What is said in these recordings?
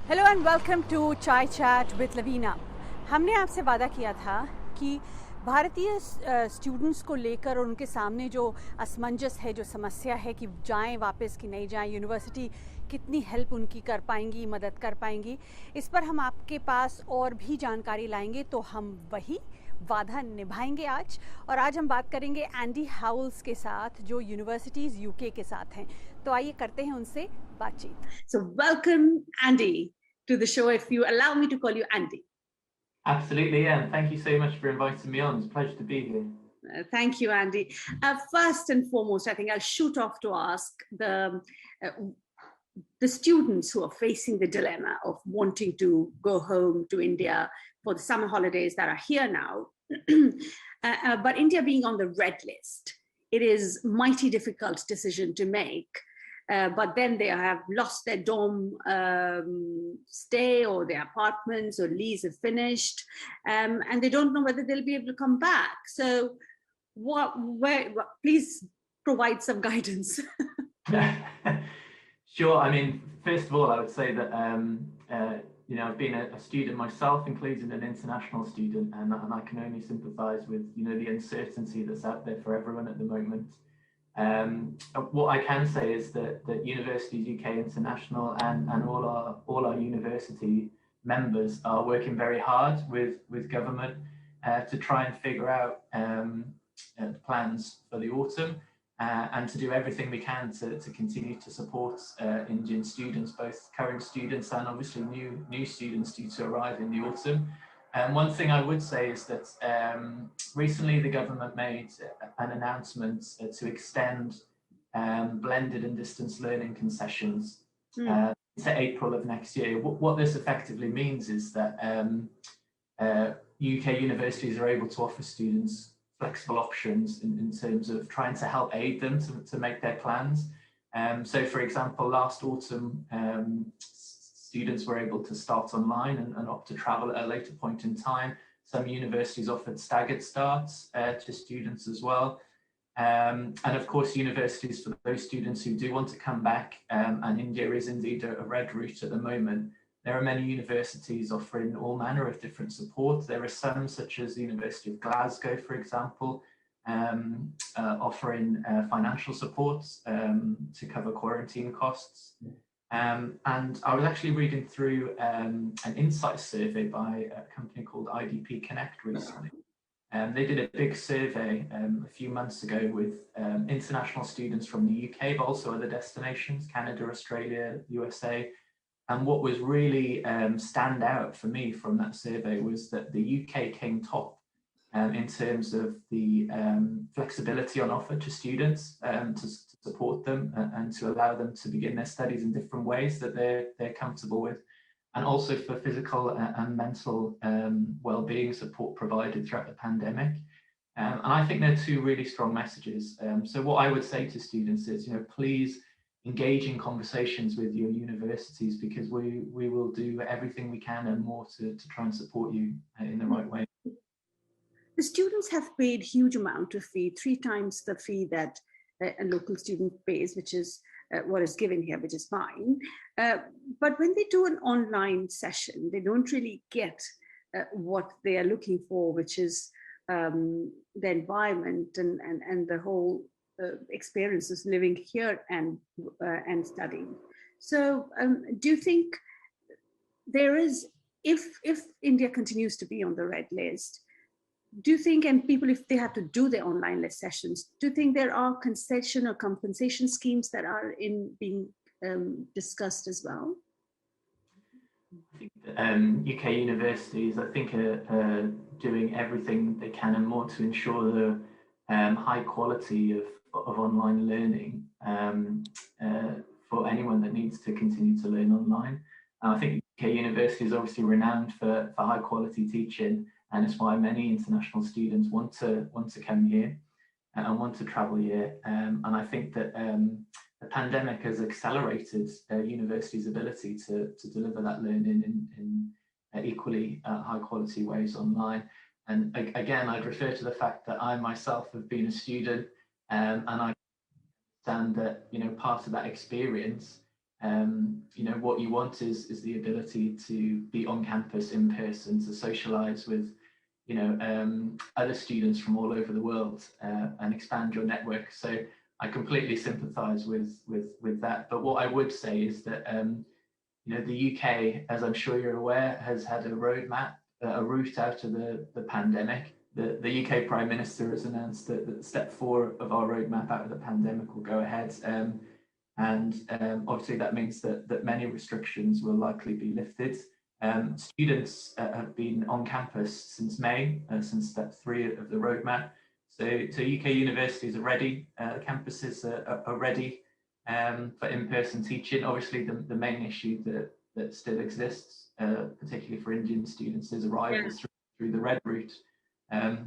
Hello and welcome to चाय chat with Lavina. हमने आपसे वादा किया था कि भारतीय स्टूडेंट्स को लेकर और उनके सामने जो असमंजस है, जो समस्या है कि जाएं वापस कि नहीं जाएं, यूनिवर्सिटी कितनी हेल्प उनकी कर पाएंगी, मदद कर पाएंगी, इस पर हम आपके पास और भी जानकारी लाएंगे। तो हम वही वादा निभाएंगे आज। और आज हम बात करेंगे एंडी हाउल्स के साथ, जो यूनिवर्सिटीज़ यूके के साथ हैं। तो आइए करते हैं उनसे बातचीत। So welcome, Andy, to the show, if you allow me to call you Andy. Absolutely, yeah. And thank you so much for inviting me on. It's a pleasure to be here. Thank you, Andy. First and foremost, I think I'll shoot off to ask the students who are facing the dilemma of wanting to go home to India for the summer holidays that are here now, but India being on the red list, it is mighty difficult decision to make. But then they have lost their dorm stay, or their apartments or lease have finished, and they don't know whether they'll be able to come back. So please provide some guidance. Sure. I mean, first of all, I would say that I've been a student myself, including an international student, and I can only sympathise with the uncertainty that's out there for everyone at the moment. What I can say is that Universities UK International and all our university members are working very hard with government to try and figure out plans for the autumn and to do everything we can to continue to support Indian students, both current students and obviously new students due to arrive in the autumn. One thing I would say is that recently the government made an announcement to extend blended and distance learning concessions to April of next year. What this effectively means is that UK universities are able to offer students flexible options in terms of trying to help aid them to make their plans. So, for example, last autumn, students were able to start online and opt to travel at a later point in time. Some universities offered staggered starts to students as well. And of course, universities, for those students who do want to come back, and India is indeed a red route at the moment, there are many universities offering all manner of different support. There are some, such as the University of Glasgow, for example, offering financial support to cover quarantine costs. And I was actually reading through an insights survey by a company called IDP Connect recently. They did a big survey a few months ago with international students from the UK, but also other destinations, Canada, Australia, USA. And what was really stand out for me from that survey was that the UK came top in terms of the flexibility on offer to students to support them and to allow them to begin their studies in different ways that they're comfortable with, and also for physical and mental well-being support provided throughout the pandemic. And I think they're two really strong messages. So what I would say to students is, please engage in conversations with your universities, because we will do everything we can and more to try and support you in the right way. The students have paid huge amount of fee, 3 times the fee that a local student pays, which is what is given here, which is fine. But when they do an online session, they don't really get what they are looking for, which is the environment and the whole experiences living here and studying. So do you think there is, if India continues to be on the red list, do you think, and people, if they have to do their online sessions, do you think there are concession or compensation schemes that are being discussed as well? I think UK universities, I think, are doing everything they can and more to ensure the high quality of online learning for anyone that needs to continue to learn online. And I think UK university is obviously renowned for high quality teaching, and it's why many international students want to come here and want to travel here. And I think that the pandemic has accelerated universities' ability to deliver that learning in equally high quality ways online. And again, I'd refer to the fact that I myself have been a student, and I understand that part of that experience You know, what you want is the ability to be on campus in person, to socialize with, you know, other students from all over the world, and expand your network. So I completely sympathize with that. But what I would say is that, you know, the UK, as I'm sure you're aware, has had a roadmap, a route out of the pandemic. The UK Prime Minister has announced that step 4 of our roadmap out of the pandemic will go ahead. And obviously that means that many restrictions will likely be lifted. Students have been on campus since May, since step 3 of the roadmap. So UK universities are ready, campuses are ready for in-person teaching. Obviously the main issue that still exists, particularly for Indian students, is arrivals through the red route.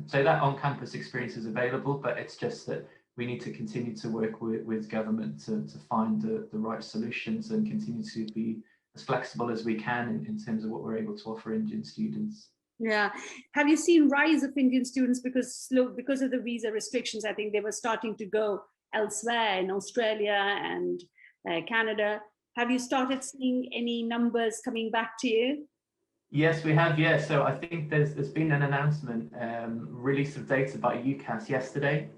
So that on-campus experience is available, but it's just that we need to continue to work with government to find the right solutions and continue to be as flexible as we can in terms of what we're able to offer Indian students. Yeah. Have you seen rise of Indian students because of the visa restrictions? I think they were starting to go elsewhere in Australia and Canada. Have you started seeing any numbers coming back to you? Yes, we have. Yeah, so I think there's been an announcement, release of data by UCAS yesterday,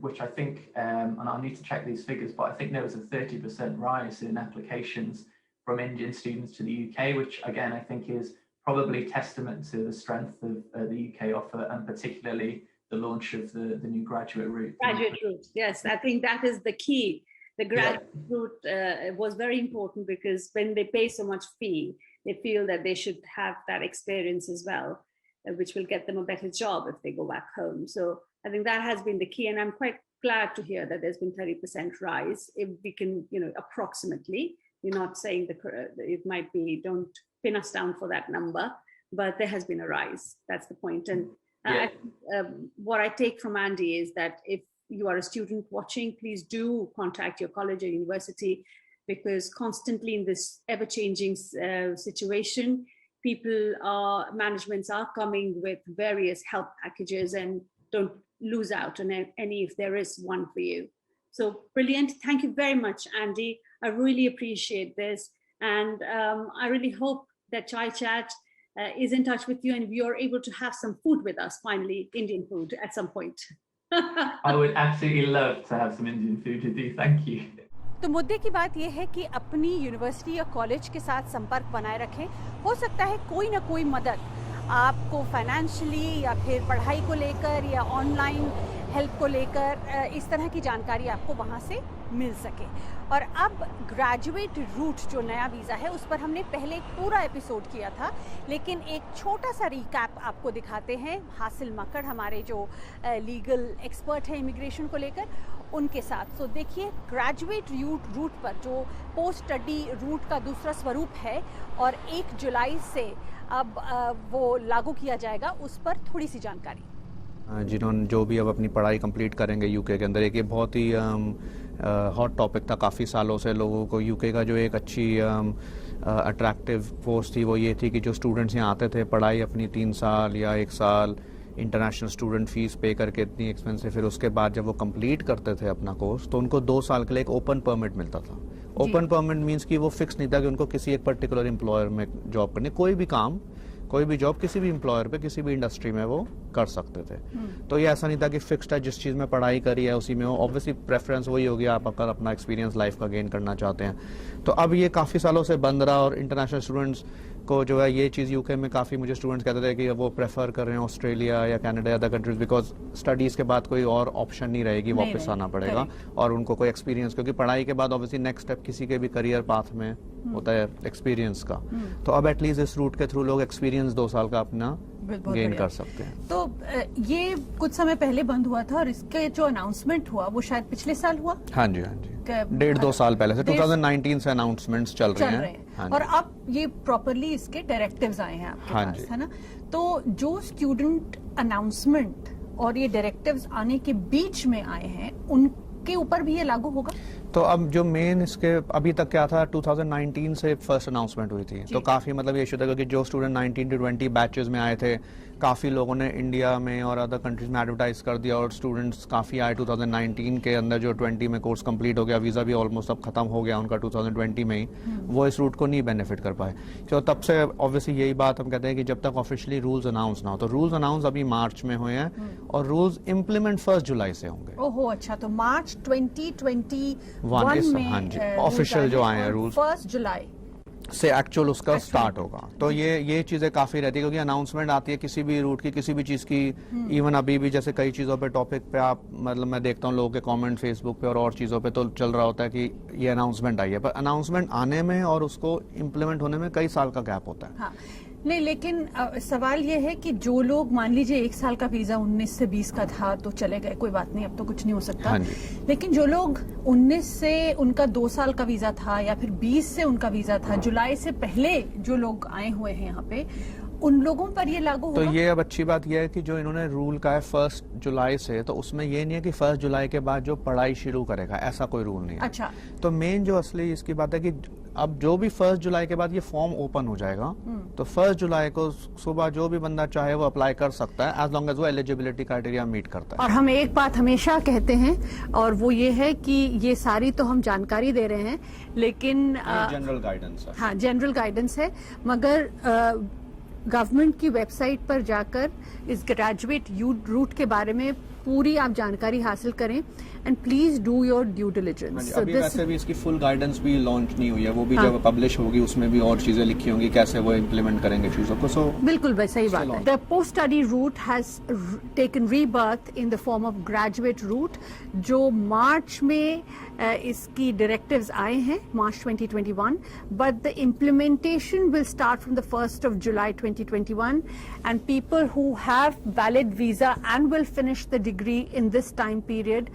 which I think, and I'll need to check these figures, but I think there was a 30% rise in applications from Indian students to the UK, which again I think is probably testament to the strength of the UK offer, and particularly the launch of the new graduate route. Graduate route, yes, I think that is the key. The graduate route was very important, because when they pay so much fee, they feel that they should have that experience as well, which will get them a better job if they go back home. So I think that has been the key, and I'm quite glad to hear that there's been 30% rise. If we can, you know, approximately, you're not saying it might be, don't pin us down for that number, but there has been a rise. That's the point. And what I take from Andy is that if you are a student watching, please do contact your college or university, because constantly in this ever-changing situation, managements are coming with various help packages, and don't lose out on any if there is one for you. So brilliant. Thank you very much, Andy. I really appreciate this. And I really hope that Chai Chat is in touch with you, and you're able to have some food with us, finally, Indian food at some point. I would absolutely love to have some Indian food with you. Thank you. तो मुद्दे की बात यह है कि अपनी university या college के साथ संपर्क बनाए रखें। हो सकता है कोई ना कोई मदद आपको फाइनेंशियली या फिर पढ़ाई को लेकर या ऑनलाइन हेल्प को लेकर इस तरह की जानकारी आपको वहाँ से मिल सके। और अब ग्रेजुएट रूट जो नया वीज़ा है उस पर हमने पहले एक पूरा एपिसोड किया था, लेकिन एक छोटा सा रिकैप आपको दिखाते हैं हासिल मकड़, हमारे जो लीगल एक्सपर्ट हैं इमिग्रेशन को लेकर, उनके साथ। सो देखिए, ग्रेजुएट रूट पर जो पोस्ट स्टडी रूट का दूसरा स्वरूप है और 1 जुलाई से अब वो लागू किया जाएगा, उस पर थोड़ी सी जानकारी। जिन्होंने जो भी अब अपनी पढ़ाई कंप्लीट करेंगे यूके के अंदर, एक ये बहुत ही हॉट टॉपिक था काफ़ी सालों से लोगों को। यूके का जो एक अच्छी अट्रैक्टिव फोर्स थी वो ये थी कि जो स्टूडेंट्स यहाँ आते थे, पढ़ाई अपनी 3 साल या 1 साल इंटरनेशनल स्टूडेंट फीस पे करके इतनी एक्सपेंसिव, फिर उसके बाद जब वो कंप्लीट करते थे अपना कोर्स तो उनको 2 साल के लिए एक ओपन परमिट मिलता था। ओपन परमिट मीन्स कि वो फिक्स नहीं था कि उनको किसी एक पर्टिकुलर एम्प्लॉयर में जॉब करनी, कोई भी काम, कोई भी जॉब किसी भी एम्प्लॉयर पे किसी भी इंडस्ट्री में वो कर सकते थे। तो ये ऐसा नहीं था कि फिक्स्ड है जिस चीज़ में पढ़ाई करी है उसी में हो। ऑब्वियसली प्रेफरेंस वही होगी आप अगर अपना एक्सपीरियंस लाइफ का गेन करना चाहते हैं। तो अब ये काफ़ी सालों से बंद रहा और इंटरनेशनल स्टूडेंट्स को जो है ये चीज़ यूके में काफ़ी मुझे स्टूडेंट्स कहते थे कि वो प्रेफर कर रहे हैं ऑस्ट्रेलिया या कनाडा या अदर कंट्रीज, बिकॉज स्टडीज़ के बाद कोई और ऑप्शन नहीं रहेगी, वापस आना पड़ेगा और उनको कोई एक्सपीरियंस, क्योंकि पढ़ाई के बाद ऑब्वियसली नेक्स्ट स्टेप किसी के भी करियर पाथ में होता है एक्सपीरियंस का। तो अब एटलीस्ट इस रूट के थ्रू लोग एक्सपीरियंस 2 साल का अपना गेन कर सकते हैं। तो ये कुछ समय पहले बंद हुआ था और इसके जो अनाउंसमेंट हुआ वो शायद पिछले साल हुआ। हाँ जी, हाँ जी, 1.5-2 साल पहले से 2019 से अनाउंसमेंट्स चल रहे हैं। हाँ, और अब ये प्रॉपरली इसके डायरेक्टिव्स आए हैं आपके पास, है ना? तो जो स्टूडेंट अनाउंसमेंट और ये डायरेक्टिव्स आने के बीच में आए हैं उनके ऊपर भी ये लागू होगा? तो अब जो मेन इसके अभी तक क्या था, 2019 से फर्स्ट अनाउंसमेंट हुई थी, तो काफ़ी मतलब ये इशू था क्योंकि जो स्टूडेंट 19 to 20 बैचेस में आए थे, काफ़ी लोगों ने इंडिया में और अदर कंट्रीज में एडवर्टाइज कर दिया और स्टूडेंट्स काफ़ी आए 2019 के अंदर। जो 20 में कोर्स कंप्लीट हो गया, वीज़ा भी ऑलमोस्ट अब खत्म हो गया उनका 2020 में ही, वो इस रूट को नहीं बेनिफिट कर पाए। तो तब से ऑब्वियसली यही बात हम कहते हैं कि जब तक ऑफिशियली रूल्स अनाउंस ना हो, तो रूल्स अनाउंस अभी मार्च में हुए हैं और रूल्स इम्प्लीमेंट 1 जुलाई से होंगे। ओहो, अच्छा, तो मार्च 2021 में हाँ जी, ऑफिशियल जो आए हैं रूल्स 1 जुलाई से एक्चुअल उसका स्टार्ट होगा। तो ये चीजें काफी रहती है क्योंकि अनाउंसमेंट आती है किसी भी रूट की, किसी भी चीज की। इवन अभी भी जैसे कई चीजों पे टॉपिक पे आप मतलब मैं देखता हूँ लोगों के कमेंट फेसबुक पे और चीजों पे तो चल रहा होता है कि ये अनाउंसमेंट आई है, पर अनाउंसमेंट आने में और उसको इम्प्लीमेंट होने में कई साल का गैप होता है। हाँ, नहीं, लेकिन सवाल ये है कि जो लोग मान लीजिए 1 साल का वीजा 19 से 20 का था तो चले गए, कोई बात नहीं, अब तो कुछ नहीं हो सकता। हाँ, लेकिन जो लोग 19 से उनका 2 साल का वीजा था या फिर 20 से उनका वीजा था, जुलाई से पहले जो लोग आए हुए हैं यहाँ पे, उन लोगों पर ये लागू होगा? तो ये अब अच्छी बात यह है कि जो इन्होंने रूल का है 1 जुलाई से, तो उसमें ये नहीं है कि 1 जुलाई के बाद जो पढ़ाई शुरू करेगा, ऐसा कोई रूल नहीं है। अच्छा, तो मेन जो असली इसकी बात है कि अब जो भी 1 जुलाई के बाद ये फॉर्म ओपन हो जाएगा, तो 1 जुलाई को सुबह जो भी बंदा चाहे वो अप्लाई कर सकता है, एज लॉन्ग एज वो एलिजिबिलिटी क्राइटेरिया मीट करता है। और हम एक बात हमेशा कहते हैं और वो ये है कि ये सारी तो हम जानकारी दे रहे हैं, लेकिन जनरल गाइडेंस है। हाँ, जनरल गाइडेंस है, मगर गवर्नमेंट की वेबसाइट पर जाकर इस ग्रेजुएट रूट के बारे में पूरी आप जानकारी हासिल करें and please do your due diligence. अभी वैसे भी इसकी फुल गाइडेंस भी लॉन्च नहीं हुई है, वो भी जब पब्लिश होगी उसमें भी और चीजें लिखी होंगी कैसे वो इम्प्लीमेंट करेंगे चीजों को। सो बिल्कुल भाई, सही बात है। The post study route has taken rebirth in the form of graduate route, जो मार्च में इसकी डायरेक्टिव्स आए हैं, March 2021, but the implementation will start from the 1st of July 2021 and people who have valid visa and will finish the degree in this time period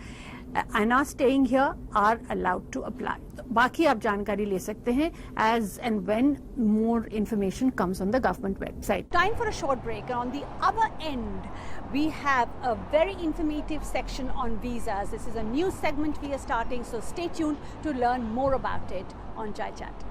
and are staying here are allowed to apply. बाकी आप जानकारी ले सकते हैं as and when more information comes on the government website. Time for a short break, and on the other end we have a very informative section on visas. This is a new segment we are starting, so stay tuned to learn more about it on Chai Chat.